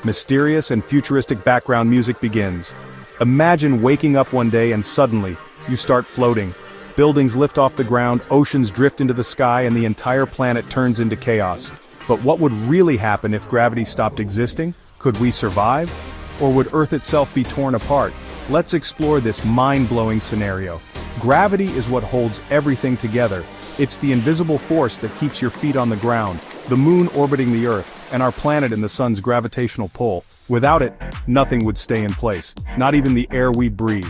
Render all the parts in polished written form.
Mysterious and futuristic background music begins. Imagine waking up one day and suddenly, you start floating. Buildings lift off the ground, oceans drift into the sky, and the entire planet turns into chaos. But what would really happen if gravity stopped existing? Could we survive? Or would Earth itself be torn apart? Let's explore this mind-blowing scenario. Gravity is what holds everything together. It's the invisible force that keeps your feet on the ground, the moon orbiting the Earth, and our planet in the sun's gravitational pull. Without it, nothing would stay in place, not even the air we breathe.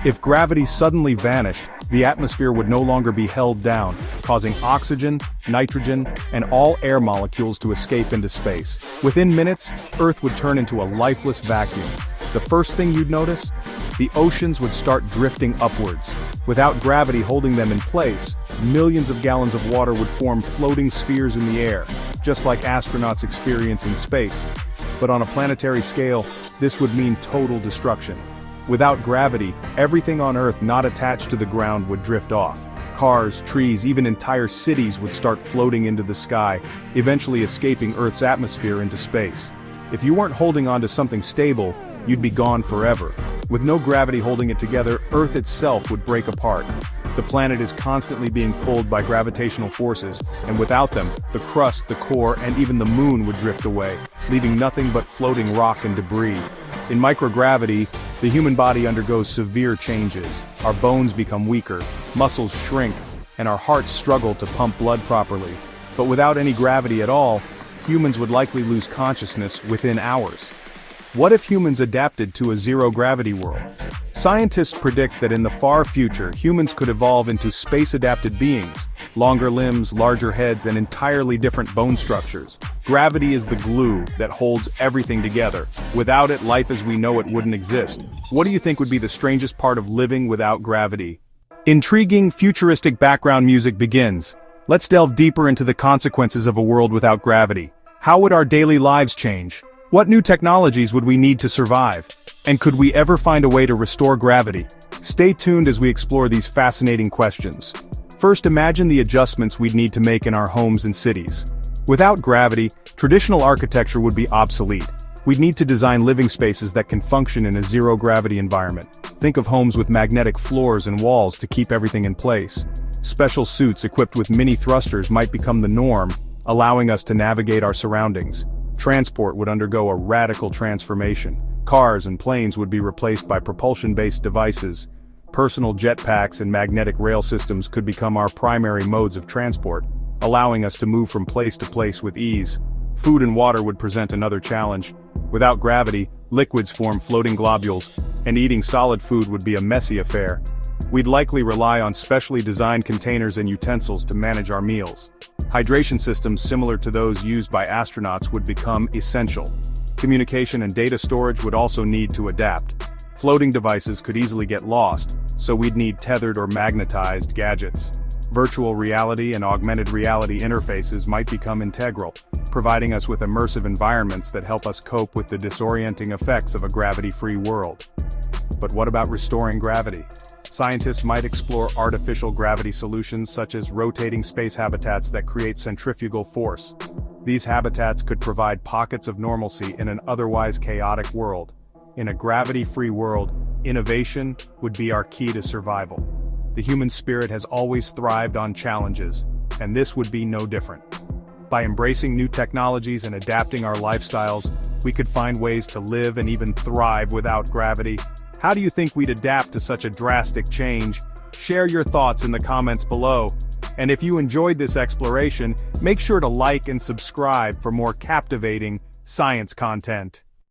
If gravity suddenly vanished, the atmosphere would no longer be held down, causing oxygen, nitrogen, and all air molecules to escape into space. Within minutes, Earth would turn into a lifeless vacuum. The first thing you'd notice? The oceans would start drifting upwards. Without gravity holding them in place, millions of gallons of water would form floating spheres in the air, just like astronauts experience in space. But on a planetary scale, this would mean total destruction. Without gravity, everything on Earth not attached to the ground would drift off. Cars, trees, even entire cities would start floating into the sky, eventually escaping Earth's atmosphere into space. If you weren't holding on to something stable, you'd be gone forever. With no gravity holding it together, Earth itself would break apart. The planet is constantly being pulled by gravitational forces, and without them, the crust, the core, and even the moon would drift away, leaving nothing but floating rock and debris. In microgravity, the human body undergoes severe changes. Our bones become weaker, muscles shrink, and our hearts struggle to pump blood properly. But without any gravity at all, humans would likely lose consciousness within hours. What if humans adapted to a zero-gravity world? Scientists predict that in the far future, humans could evolve into space-adapted beings, longer limbs, larger heads, and entirely different bone structures. Gravity is the glue that holds everything together. Without it, life as we know it wouldn't exist. What do you think would be the strangest part of living without gravity? Intriguing, futuristic background music begins. Let's delve deeper into the consequences of a world without gravity. How would our daily lives change? What new technologies would we need to survive? And could we ever find a way to restore gravity? Stay tuned as we explore these fascinating questions. First, imagine the adjustments we'd need to make in our homes and cities. Without gravity, traditional architecture would be obsolete. We'd need to design living spaces that can function in a zero-gravity environment. Think of homes with magnetic floors and walls to keep everything in place. Special suits equipped with mini thrusters might become the norm, allowing us to navigate our surroundings. Transport would undergo a radical transformation. Cars and planes would be replaced by propulsion-based devices. Personal jetpacks and magnetic rail systems could become our primary modes of transport, allowing us to move from place to place with ease. Food and water would present another challenge. Without gravity, liquids form floating globules, and eating solid food would be a messy affair. We'd likely rely on specially designed containers and utensils to manage our meals. Hydration systems similar to those used by astronauts would become essential. Communication and data storage would also need to adapt. Floating devices could easily get lost, so we'd need tethered or magnetized gadgets. Virtual reality and augmented reality interfaces might become integral, providing us with immersive environments that help us cope with the disorienting effects of a gravity-free world. But what about restoring gravity? Scientists might explore artificial gravity solutions such as rotating space habitats that create centrifugal force. These habitats could provide pockets of normalcy in an otherwise chaotic world. In a gravity-free world, innovation would be our key to survival. The human spirit has always thrived on challenges, and this would be no different. By embracing new technologies and adapting our lifestyles, we could find ways to live and even thrive without gravity. How do you think we'd adapt to such a drastic change? Share your thoughts in the comments below. And if you enjoyed this exploration, make sure to like and subscribe for more captivating science content.